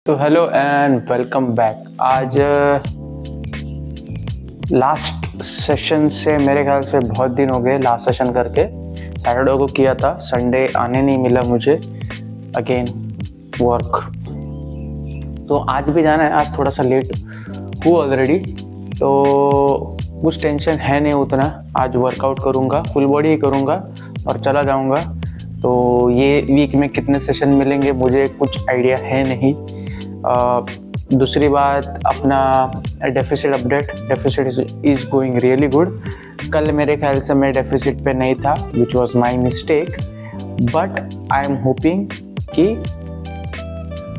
तो hello and welcome back. आज last session से मेरे ख्याल से बहुत दिन हो गए। लास्ट सेशन करके सैटरडे को किया था, संडे आने नहीं मिला मुझे, अगेन वर्क। तो आज भी जाना है, आज थोड़ा सा लेट हूँ ऑलरेडी, तो कुछ टेंशन है नहीं उतना। आज वर्कआउट करूँगा, फुल बॉडी ही करूँगा और चला जाऊँगा। तो ये वीक में कितने सेशन मिलेंगे मुझे कुछ आइडिया है नहीं। दूसरी बात, अपना deficit update, deficit is going really good. कल मेरे ख्याल से मैं डेफिसिट पे नहीं था, which was my mistake, but I am hoping कि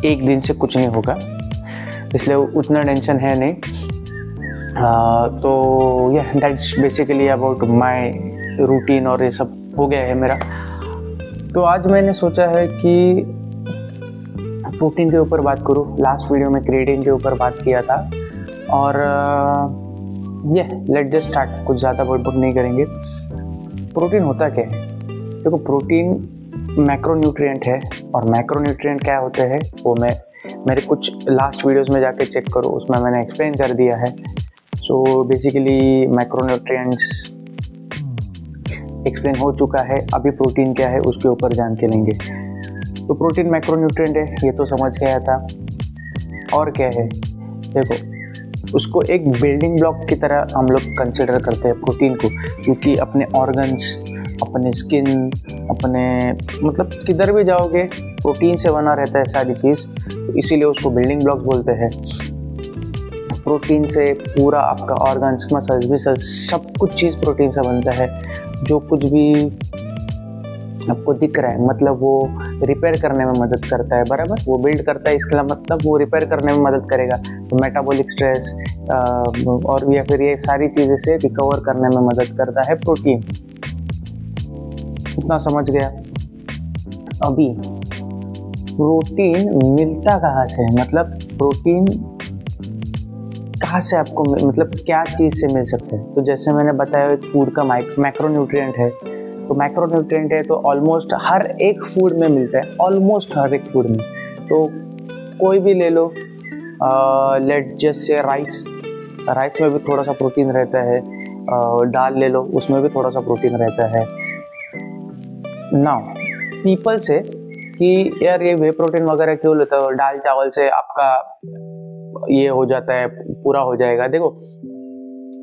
एक दिन से कुछ नहीं होगा, इसलिए उतना टेंशन है नहीं। तो यह that's basically about my routine और ये सब हो गया है मेरा। तो आज मैंने सोचा है कि प्रोटीन के ऊपर बात करूँ। लास्ट वीडियो में क्रिएटिन के ऊपर बात किया था और ये लेट जस्ट स्टार्ट। कुछ ज़्यादा बड़बड़ नहीं करेंगे। प्रोटीन होता क्या है? देखो, प्रोटीन मैक्रोन्यूट्रिएंट है और मैक्रोन्यूट्रिएंट क्या होते हैं वो मैं मेरे कुछ लास्ट वीडियोस में जाके चेक करो, उसमें मैंने एक्सप्लेन कर दिया है। सो बेसिकली मैक्रोन्यूट्रिएंट्स एक्सप्लेन हो चुका है। अभी प्रोटीन क्या है उसके ऊपर जान के लेंगे। तो प्रोटीन मैक्रोन्यूट्रिएंट है, ये तो समझ गया था। और क्या है? देखो, उसको एक बिल्डिंग ब्लॉक की तरह हम लोग कंसिडर करते हैं प्रोटीन को, क्योंकि अपने ऑर्गन्स, अपने स्किन, अपने मतलब किधर भी जाओगे प्रोटीन से बना रहता है सारी चीज़, तो इसीलिए उसको बिल्डिंग ब्लॉक बोलते हैं। प्रोटीन से पूरा आपका ऑर्गन्स, मसल्स, विसल्स, सब कुछ चीज़ प्रोटीन से बनता है। जो कुछ भी आपको दिख रहा है, मतलब वो रिपेयर करने में मदद करता है, बराबर। वो बिल्ड करता है, इसका मतलब वो रिपेयर करने में मदद करेगा। तो मेटाबॉलिक स्ट्रेस और या फिर ये सारी चीज़ें से रिकवर करने में मदद करता है प्रोटीन। इतना समझ गया। अभी प्रोटीन मिलता कहाँ से है? मतलब प्रोटीन कहाँ से आपको मतलब क्या चीज़ से मिल सकता है? तो जैसे मैंने बताया, एक फूड का मैक्रोन्यूट्रिएंट है। तो मैक्रोन्यूट्रिएंट है तो ऑलमोस्ट हर एक फूड में मिलता है, ऑलमोस्ट हर एक फूड में। तो कोई भी ले लो, लेट जस्ट से राइस में भी थोड़ा सा प्रोटीन रहता है। दाल ले लो, उसमें भी थोड़ा सा प्रोटीन रहता है। नाउ पीपल से कि यार ये वे प्रोटीन वगैरह क्यों लेता हो, दाल चावल से आपका ये हो जाता है, पूरा हो जाएगा। देखो,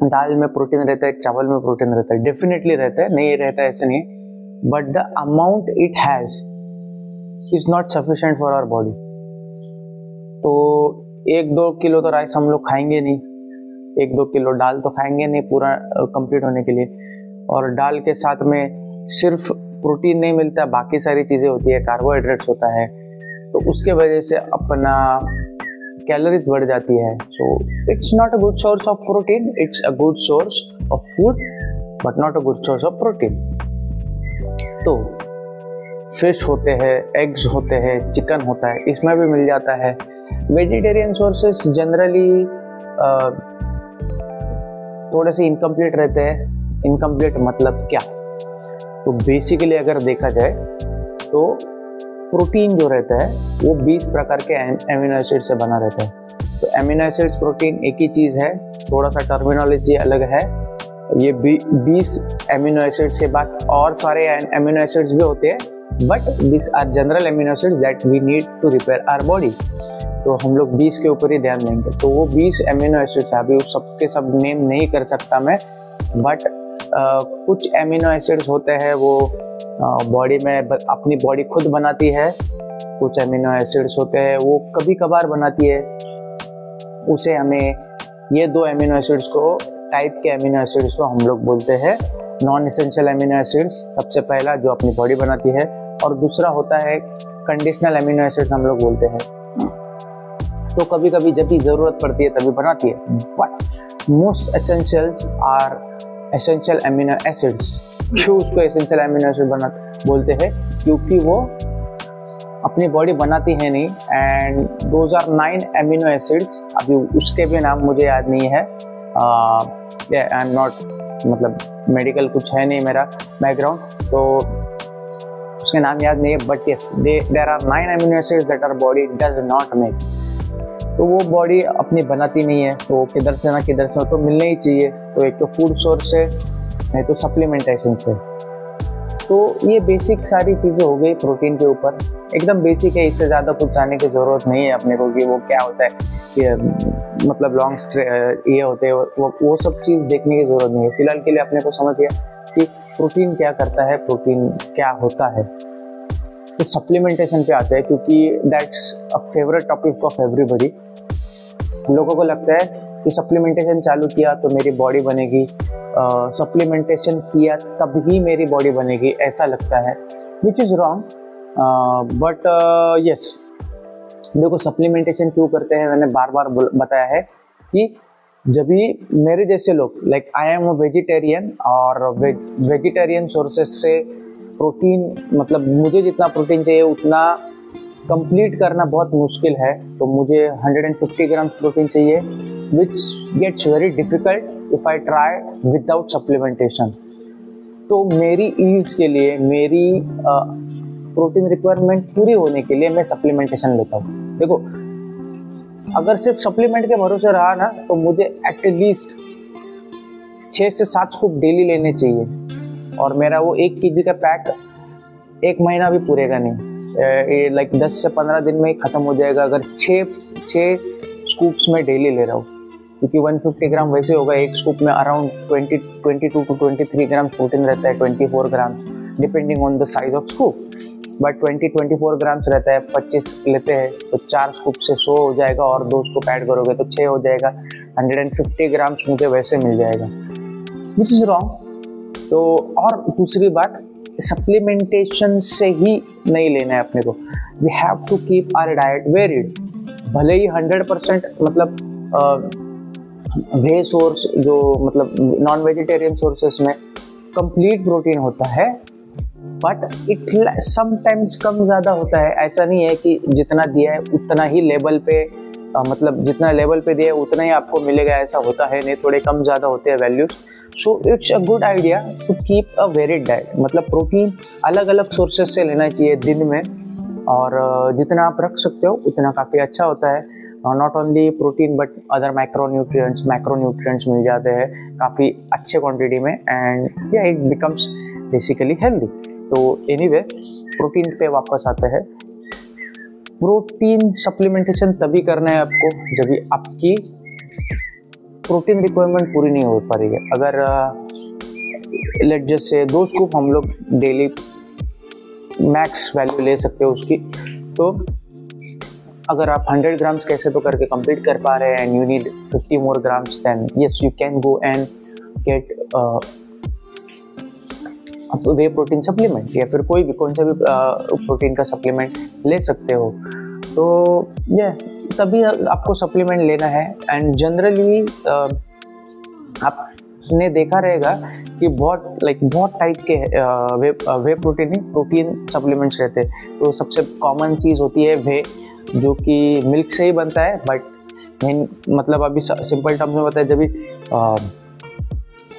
दाल में प्रोटीन रहता है, चावल में प्रोटीन रहता है, डेफिनेटली रहता है, नहीं रहता है ऐसे नहीं, but the amount it has is not sufficient for our body. तो 1-2 किलो तो राइस हम लोग खाएंगे नहीं, 1-2 किलो दाल तो खाएंगे नहीं पूरा कंप्लीट होने के लिए। और दाल के साथ में सिर्फ प्रोटीन नहीं मिलता, बाकी सारी चीज़ें होती है, कार्बोहाइड्रेट्स होता है, तो उसके वजह से अपना कैलोरीज बढ़ जाती है। So it's not a good source of protein, it's a good source of food but not a good source of protein. तो फिश होते हैं, एग्स होते हैं, चिकन होता है, इसमें भी मिल जाता है। वेजिटेरियन सोर्सेस जनरली थोड़े से इनकम्प्लीट रहते हैं। इनकम्प्लीट मतलब क्या? तो बेसिकली अगर देखा जाए तो प्रोटीन जो रहता है वो 20 प्रकार के एमिनो एसिड से बना रहता है। तो एमिनो एसिड्स, प्रोटीन एक ही चीज़ है, थोड़ा सा टर्मिनोलॉजी अलग है। ये 20 एमिनो एसिड्स के बाद और सारे एमिनो एसिड्स भी होते हैं, but this are general amino acids that we need to repair our body. तो हम लोग 20 के ऊपर ही ध्यान देंगे। तो वो 20 एमिनो एसिड्स, अभी उस सबके सब नेम नहीं कर सकता मैं, बट कुछ एमिनो एसिड्स होते हैं वो बॉडी में अपनी बॉडी खुद बनाती है। कुछ एमिनो एसिड्स होते हैं वो कभी कभार बनाती है, उसे हमें ये 2 एमिनो एसिड्स को, टाइप के एमिनो एसिड्स को हम लोग बोलते हैं नॉन एसेंशियल एमिनो एसिड्स। सबसे पहला जो अपनी बॉडी बनाती है, और दूसरा होता है कंडीशनल एमिनो एसिड्स हम लोग बोलते हैं। तो कभी कभी जब भी ज़रूरत पड़ती है तभी बनाती है, but most essentials are essential amino acids. क्यों उसको एसेंशियल एमिनो एसिड बोलते हैं? क्योंकि वो अपनी बॉडी बनाती है नहीं। And those are 9 amino acids. अभी उसके भी नाम मुझे याद नहीं है। आई एम नॉट, मतलब मेडिकल कुछ है नहीं मेरा बैकग्राउंड, तो उसके नाम याद नहीं है, but yes there are 9 amino acids that our body does not make. तो वो बॉडी अपनी बनाती नहीं है, तो किधर से ना किधर से तो मिलना ही चाहिए। तो एक तो फूड सोर्स से, नहीं तो सप्लीमेंटेशन से। तो ये बेसिक सारी चीज़ें हो गई प्रोटीन के ऊपर, एकदम बेसिक है, इससे ज़्यादा कुछ जाने की ज़रूरत नहीं है अपने को कि वो क्या होता है, कि मतलब लॉन्ग ये होते हैं, वो सब चीज़ देखने की ज़रूरत नहीं है। फिलहाल के लिए अपने को समझ गया कि प्रोटीन क्या करता है, प्रोटीन क्या होता है। तो सप्लीमेंटेशन पे आते हैं, क्योंकि that's a favourite topic of everybody. लोगों को लगता है कि सप्लीमेंटेशन चालू किया तो मेरी बॉडी बनेगी, सप्लीमेंटेशन किया तब ही मेरी बॉडी बनेगी, ऐसा लगता है, which is wrong. But yes, देखो सप्लीमेंटेशन क्यों करते हैं, मैंने बार बार बताया है कि जब भी मेरे जैसे लोग, like I am a vegetarian, और वेजिटेरियन सोर्सेस से प्रोटीन, मतलब मुझे जितना प्रोटीन चाहिए उतना कंप्लीट करना बहुत मुश्किल है। तो मुझे 150 ग्राम प्रोटीन चाहिए, which gets very difficult if I try without supplementation। तो मेरी ईज के लिए, मेरी प्रोटीन रिक्वायरमेंट पूरी होने के लिए मैं सप्लीमेंटेशन लेता हूँ। देखो अगर सिर्फ सप्लीमेंट के भरोसे रहा ना, तो मुझे एटलीस्ट 6 से 7 स्कूप डेली लेने चाहिए, और मेरा वो 1 kg का पैक 1 महीना भी पूरेगा नहीं, लाइक 10 से 15 दिन में ही ख़त्म हो जाएगा अगर 6 स्कूप्स में डेली ले रहा हूँ। क्योंकि 150 ग्राम वैसे होगा, एक स्कूप में अराउंड 22 to 23 ग्राम प्रोटीन रहता है, 24 gram depending on the size of scoop, but 24 grams रहता है। 25 लेते हैं तो 4 स्कूप से 100 हो जाएगा, और 2 स्कूप ऐड करोगे तो 6 हो जाएगा, 150 ग्राम्स मुझे वैसे मिल जाएगा, विच इज़ रॉन्ग। तो और दूसरी बात, सप्लीमेंटेशन से ही नहीं लेना है अपने को, we have to keep our diet varied. भले ही 100% मतलब वे सोर्स जो मतलब नॉन वेजिटेरियन सोर्सेस में कंप्लीट प्रोटीन होता है, बट इट समटाइम्स कम ज़्यादा होता है। ऐसा नहीं है कि जितना दिया है उतना ही लेवल पे, मतलब जितना लेवल पे दिया है उतना ही आपको मिलेगा, ऐसा होता है नहीं, थोड़े कम ज़्यादा होते हैं values. So it's a good idea to keep a varied diet, मतलब प्रोटीन अलग अलग सोर्सेस से लेना चाहिए दिन में, और जितना आप रख सकते हो उतना काफ़ी अच्छा होता है। Not only protein but other macronutrients मिल जाते हैं काफ़ी अच्छे क्वांटिटी में, and yeah it becomes basically healthy. तो एनीवे, प्रोटीन पे वापस आते हैं। प्रोटीन सप्लीमेंटेशन तभी करना है आपको जब भी आपकी प्रोटीन रिक्वायरमेंट पूरी नहीं हो पा रही है। अगर लेट जस्ट से 2 स्कूप हम लोग डेली मैक्स वैल्यू ले सकते हो उसकी, तो अगर आप 100 ग्राम्स कैसे तो करके कंप्लीट कर पा रहे हैं, and you need 50 more grams, then yes you can go and get whey protein supplement, या फिर कोई भी कौन सा भी प्रोटीन का सप्लीमेंट ले सकते हो। तो ये तभी आपको सप्लीमेंट लेना है। एंड जनरली आपने देखा रहेगा कि बहुत टाइप के वे प्रोटीन सप्लीमेंट्स रहते हैं। तो सबसे कॉमन चीज़ होती है वे, जो कि मिल्क से ही बनता है, बट मतलब अभी सिंपल टर्म्स में बताया, जब भी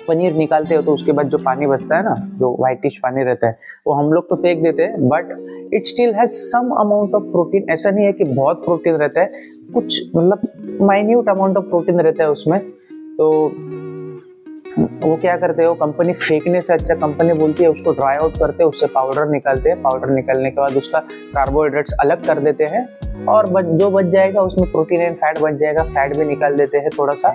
पनीर निकालते हो तो उसके बाद जो पानी बचता है ना, जो व्हाइटिश पानी रहता है, वो हम लोग तो फेंक देते हैं, but it still has some amount of protein. ऐसा नहीं है कि बहुत प्रोटीन रहता है, कुछ मतलब माइन्यूट अमाउंट ऑफ प्रोटीन रहता है उसमें। तो वो क्या करते हो, कंपनी फेंकने से अच्छा कंपनी बोलती है उसको ड्राई आउट करते हैं, उससे पाउडर निकालते हैं, पाउडर निकालने के बाद उसका कार्बोहाइड्रेट्स अलग कर देते हैं, और जो बच जाएगा उसमें प्रोटीन एंड फैट बच जाएगा, फैट भी निकाल देते हैं थोड़ा सा।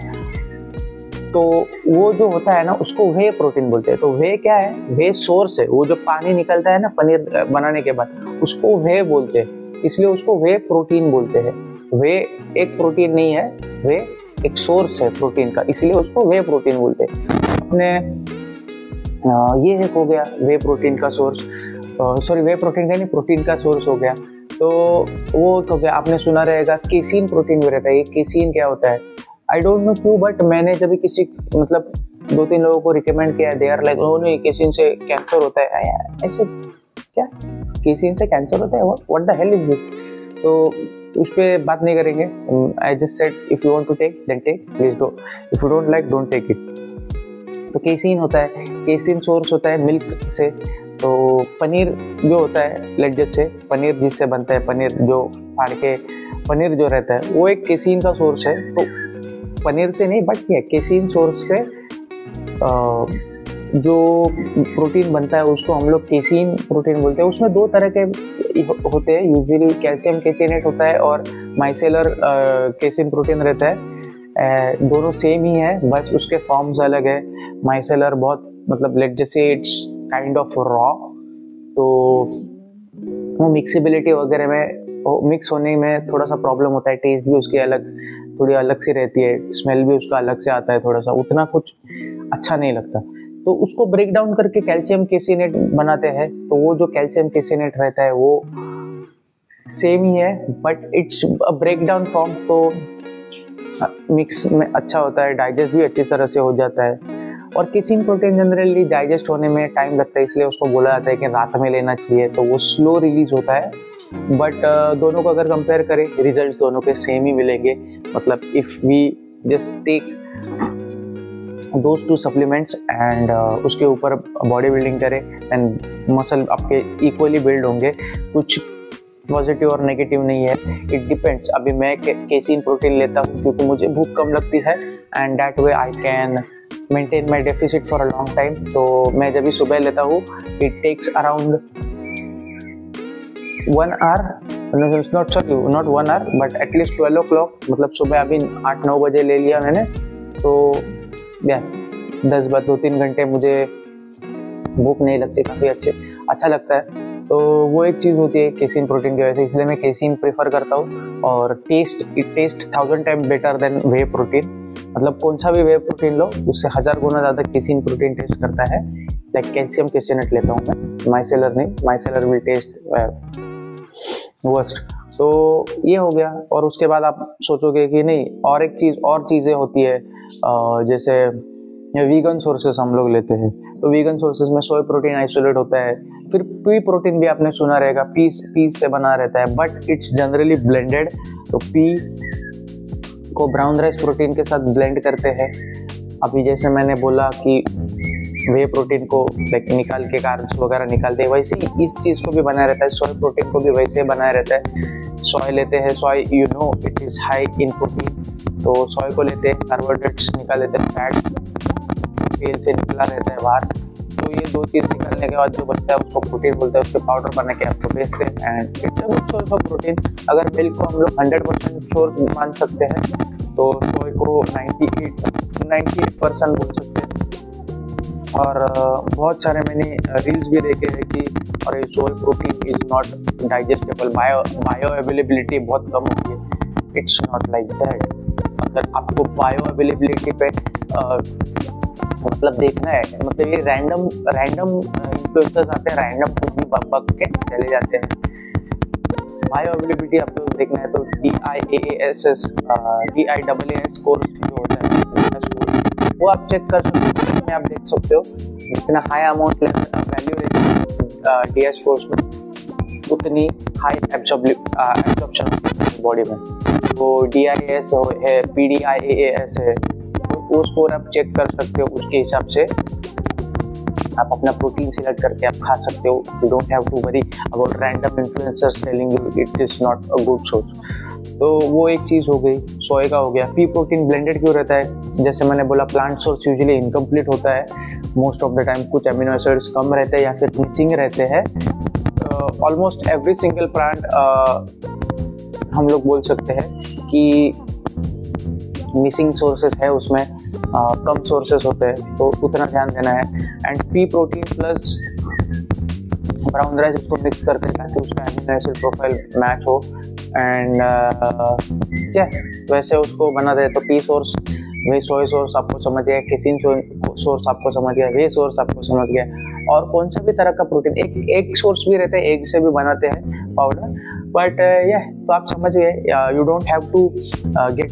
तो वो जो होता है ना, उसको वे प्रोटीन बोलते हैं। तो वे क्या है, वे सोर्स है, वो जो पानी निकलता है ना पनीर बनाने के बाद, उसको वे बोलते हैं, इसलिए उसको वे प्रोटीन बोलते हैं। वे एक प्रोटीन नहीं है, वे एक सोर्स है प्रोटीन का, इसलिए उसको वे प्रोटीन बोलते हैं। अपने ये एक हो गया वे प्रोटीन का सोर्स, सॉरी वे प्रोटीन का नहीं, प्रोटीन का सोर्स हो गया। तो वो हो गया, आपने सुना रहेगा केसीन प्रोटीन भी रहता है। ये केसीन क्या होता है, आई डोंट नो क्यों, बट मैंने जब किसी मतलब 2-3 लोगों को रिकमेंड किया, दे आर लाइक नहीं केसीन से कैंसर होता है। ऐसे क्या, केसीन से कैंसर होता है, what the hell is this? तो उस पर बात नहीं करेंगे। I just said if you want to take then take, please do, if you don't like don't take it. तो केसीन होता है, केसीन सोर्स होता है मिल्क से। तो पनीर जो होता है, लेट जैसे पनीर जिससे बनता है, पनीर जो फाड़ के पनीर जो रहता है वो एक केसीन का सोर्स है। तो पनीर से नहीं बट ये केसीन सोर्स से जो प्रोटीन बनता है उसको हम लोग केसीन प्रोटीन बोलते हैं। उसमें दो तरह के होते हैं यूजुअली, कैल्शियम केसिनेट होता है और माइसेलर केसीन प्रोटीन रहता है। दोनों सेम ही है, बस उसके फॉर्म्स अलग है। माइसेलर बहुत मतलब लेट जैसे इट्स काइंड ऑफ रॉ, तो वो मिक्सिबिलिटी वगैरह में मिक्स होने में थोड़ा सा प्रॉब्लम होता है। टेस्ट भी उसकी थोड़ी अलग सी रहती है, स्मेल भी उसका अलग से आता है, थोड़ा सा उतना कुछ अच्छा नहीं लगता। तो उसको ब्रेक डाउन करके कैल्शियम केसिनेट बनाते हैं। तो वो जो कैल्शियम केसिनेट रहता है वो सेम ही है but it's a breakdown form, तो मिक्स में अच्छा होता है, डाइजेस्ट भी अच्छी तरह से हो जाता है। और केसीन प्रोटीन जनरली डाइजेस्ट होने में टाइम लगता है, इसलिए उसको बोला जाता है कि रात में लेना चाहिए, तो वो स्लो रिलीज होता है। बट दोनों को अगर कंपेयर करें, रिजल्ट्स दोनों के सेम ही मिलेंगे। मतलब if we just take those two supplements and उसके ऊपर बॉडी बिल्डिंग करें एंड मसल आपके इक्वली बिल्ड होंगे। कुछ पॉजिटिव और नेगेटिव नहीं है, इट डिपेंड्स। अभी मैं केसीन प्रोटीन लेता हूँ क्योंकि मुझे भूख कम लगती है and that way I can maintain my deficit for a long time. तो मैं जब भी सुबह लेता हूँ, it takes around 1 hour, not 1 hour but at least 12 o'clock, मतलब सुबह अभी 8-9 बजे ले लिया मैंने, तो या 2-3 घंटे मुझे भूख नहीं लगती, काफ़ी अच्छा लगता है। तो वो एक चीज़ होती है केसीन प्रोटीन की वजह से, इसलिए मैं केसीन प्रेफर करता हूँ। और it taste 1000 time better than way protein. मतलब कौन सा भी वे प्रोटीन लो, उससे 1000 गुना ज़्यादा केसीन प्रोटीन टेस्ट करता है। लाइक कैल्शियम केसिनेट लेता हूँ मैं, माइसेलर नहीं, माइसेलर विल टेस्ट वर्स्ट। तो ये हो गया। और उसके बाद आप सोचोगे कि नहीं और चीज़ें होती है, जैसे वीगन सोर्सेस हम लोग लेते हैं। तो वीगन सोर्सेस में सोय प्रोटीन आइसोलेट होता है, फिर पी प्रोटीन भी आपने सुना रहेगा, पीस से बना रहता है बट इट्स जनरली ब्लेंडेड। तो पी को ब्राउन राइस प्रोटीन के साथ ब्लेंड करते हैं। अभी जैसे मैंने बोला कि वे प्रोटीन को लाइक निकाल के कार्ब्स वगैरह निकालते हैं, वैसे ही इस चीज़ को भी बनाया रहता है। सोय प्रोटीन को भी वैसे ही बनाया रहता है। सोय लेते हैं, soy you know it is high in protein, तो सोय को लेते हैं, कार्बोहाइड्रेट्स निकाल लेते हैं, फैट तेल से निकला रहता है बाहर। तो ये दो चीज़ निकालने के बाद जो बचता है उसको प्रोटीन बोलते हैं, उसके पाउडर बना के आपको बेचते हैं and it's a good source of protein. अगर मिल्क को हम लोग 100% सोर्स मान सकते हैं तो सोय को 98% बोल सकते हैं। और बहुत सारे मैंने रील्स भी देखे हैं कि और सोय protein is not digestible, bio availability बहुत कम होती है। It's not like that. अगर आपको बायो अवेलेबिलिटी पे मतलब देखना है, मतलब ये रैंडम इन्फ्लुएंसर्स आते हैं, रैंडम कुछ भी बक के चले जाते हैं। बायो अवेलेबिलिटी आपको देखना है तो DIAAS कोर्स जो होता है वो आप चेक कर सकते हो। इसमें आप देख सकते हो जितना हाई अमाउंट वैल्यू रहती है DS कोर्स में, उतनी हाई एब्जॉर्प्शन बॉडी में। तो DIAS है, PDIAAS है, वो स्कोर आप चेक कर सकते हो। उसके हिसाब से आप अपना प्रोटीन सिलेक्ट करके आप खा सकते हो। You don't have to worry about random influencers telling you it is not a good source. तो वो एक चीज़ हो गई, सोय का हो गया। पी प्रोटीन ब्लेंडेड क्यों रहता है? जैसे मैंने बोला प्लांट सोर्स यूजुअली इनकम्प्लीट होता है मोस्ट ऑफ द टाइम, कुछ अमीनो एसिड्स कम रहते हैं या फिर मिसिंग रहते हैं। ऑलमोस्ट एवरी सिंगल प्लांट हम लोग बोल सकते हैं कि मिसिंग सोर्सेस है उसमें, कम सोर्सेस होते हैं, तो उतना ध्यान देना है। And P protein plus brown rice उसको मिक्स करते हैं ताकि उसका एमिनो एसिड प्रोफाइल मैच हो। एंड क्या वैसे उसको बना दे। तो पी सोर्स, वे सोय सोर्स आपको समझ गया, केसीन सोर्स आपको समझ गया, वे सोर्स आपको समझ गया। और कौन सा भी तरह का प्रोटीन, एक सोर्स भी रहता है, एग से भी बनाते हैं पाउडर, बट तो आप समझ गए। You don't have to get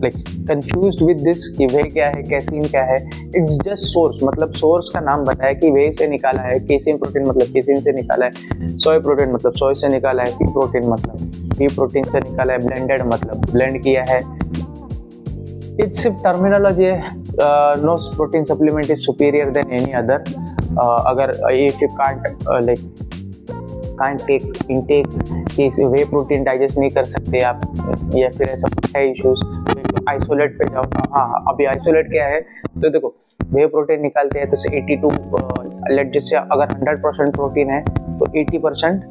like confused with this कि वे क्या है, केसीन क्या है। इट्स जस्ट सोर्स, मतलब सोर्स का नाम बताया कि वे से निकाला है। केसीन प्रोटीन मतलब केसीन से निकाला है, सोय प्रोटीन मतलब सोय से निकाला है, पी प्रोटीन मतलब पी प्रोटीन से निकाला है, ब्लेंडेड मतलब ब्लेंड किया है। इट्स सिर्फ टर्मिनोलॉजी है। No protein supplement is superior than any other. अगर if you can't take intake कि वे प्रोटीन डाइजेस्ट नहीं कर सकते आप, या फिर ऐसा कुछ है इश्यूज, तो आइसोलेट पे जाओ। हाँ, अभी आइसोलेट क्या है, तो देखो वे प्रोटीन निकालते हैं तो 82 लेट जैसे अगर 100% प्रोटीन है तो 80%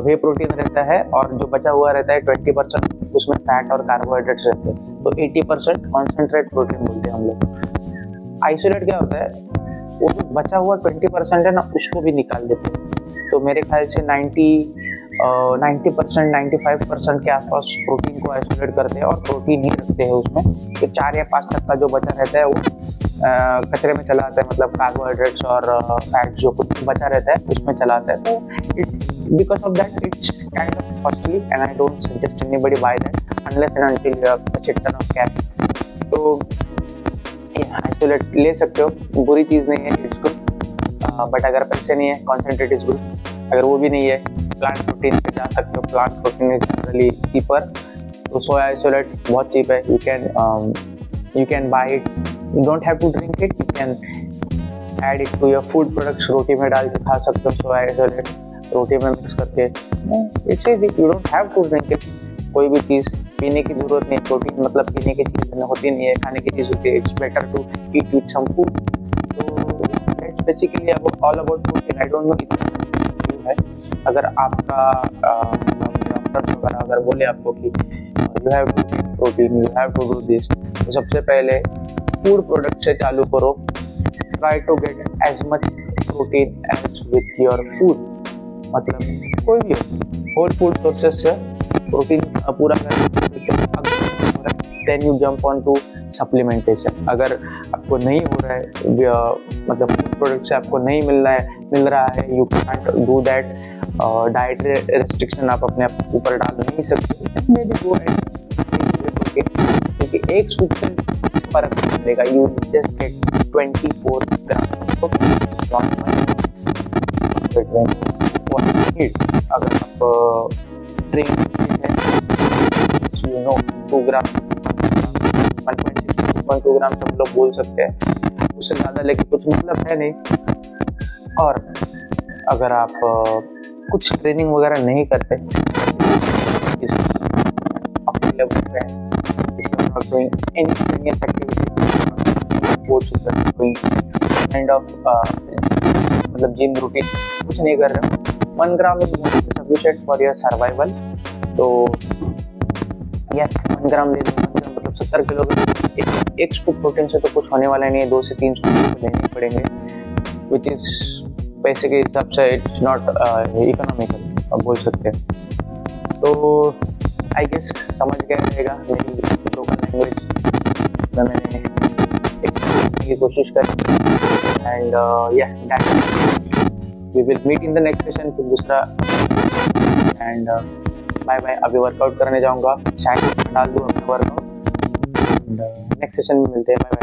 वे प्रोटीन रहता है, और जो बचा हुआ रहता है 20% उसमें फैट और कार्बोहाइड्रेट्स रहते हैं, तो 80% कॉन्सेंट्रेट प्रोटीन बोलते हैं हम लोग। आइसोलेट क्या होता है, वो जो बचा हुआ 20% है ना, उसको भी निकाल देते हैं। तो मेरे ख्याल से 90% 95% के आसपास प्रोटीन को आइसोलेट करते हैं और प्रोटीन ही रखते हैं उसमें। तो 4 या 5% जो बचा रहता है वो कचरे में चला आता है, मतलब कार्बोहाइड्रेट्स और फैट जो कुछ बचा रहता है उसमें चला आता है। तो it because of that it's kind of costly and I don't suggest anybody buy that unless and until you have a shit ton of cash. तो आइसोलेट ले सकते हो, बुरी चीज़ नहीं है, इट्स गुड। बट अगर पैसे नहीं है, कॉन्सेंट्रेट इज गुड। अगर वो भी नहीं है, प्लांट प्रोटीन पे जा सकते हो, plant protein is generally cheaper. तो सोया आइसोलेट बहुत चीप है, you can buy it, you don't have to drink it, you can add it to your food products, रोटी में डाल के खा सकते हो सोया आइसोलेट, रोटी में मिक्स करके। It's easy, you don't have to drink it। कोई भी चीज़ पीने की जरूरत नहीं, प्रोटीन मतलब पीने की चीज़ होती नहीं है, खाने की चीज़ होती है। It's better to eat with some food. तो it's basically all about protein. I don't know इतना है। अगर आपका डॉक्टर वगैरह अगर बोले आपको कि you have to take protein, you have to do this, तो सबसे पहले फूड प्रोडक्ट से चालू करो। Try to get as much protein as with your food, मतलब कोई भी होल फूड सोर्सेस से प्रोटीन पूरा then you jump on to supplementation. अगर आपको नहीं हो रहा है, मतलब फूड प्रोडक्ट से आपको नहीं मिल रहा है, you can't do that, diet restriction आप अपने ऊपर डाल नहीं सकते, मे बी गो एंड क्योंकि एक सूप से फर्क नहीं पड़ेगा। यू जस्ट गेट 24 ग्राम अगर आप ट्रेन यू नो 2 ग्राम 1.6 ग्राम सब लोग बोल सकते हैं, उससे ज़्यादा लेकिन कुछ मतलब है नहीं। और अगर आप कुछ ट्रेनिंग वगैरह नहीं करते अपने लेवल पे doing any strenuous activities, kind of मतलब जिम रूटीन कुछ नहीं कर रहे हो, 1 gram is sufficient for your survival. तो यस 1 ग्राम ले लो, 1 ग्राम मतलब 70 किलो। एक स्कूप प्रोटीन से तो कुछ होने वाला नहीं है, 2 से 3 स्कूप लेने पड़ेंगे, विच इज पैसे के हिसाब से इट्स नॉट इकोनॉमिकल आप बोल सकते हैं। तो आई गेस समझ गया रहेगा मेरी लोकल लैंग्वेज में मैंने एक्सप्लेन की कोशिश करी। And we will meet in the next session फिर दूसरा। And bye bye. अभी वर्कआउट करने जाऊंगा, शायद डाल दूँ अपना वर्कआउट। नेक्स्ट सेशन में मिलते हैं। Bye bye.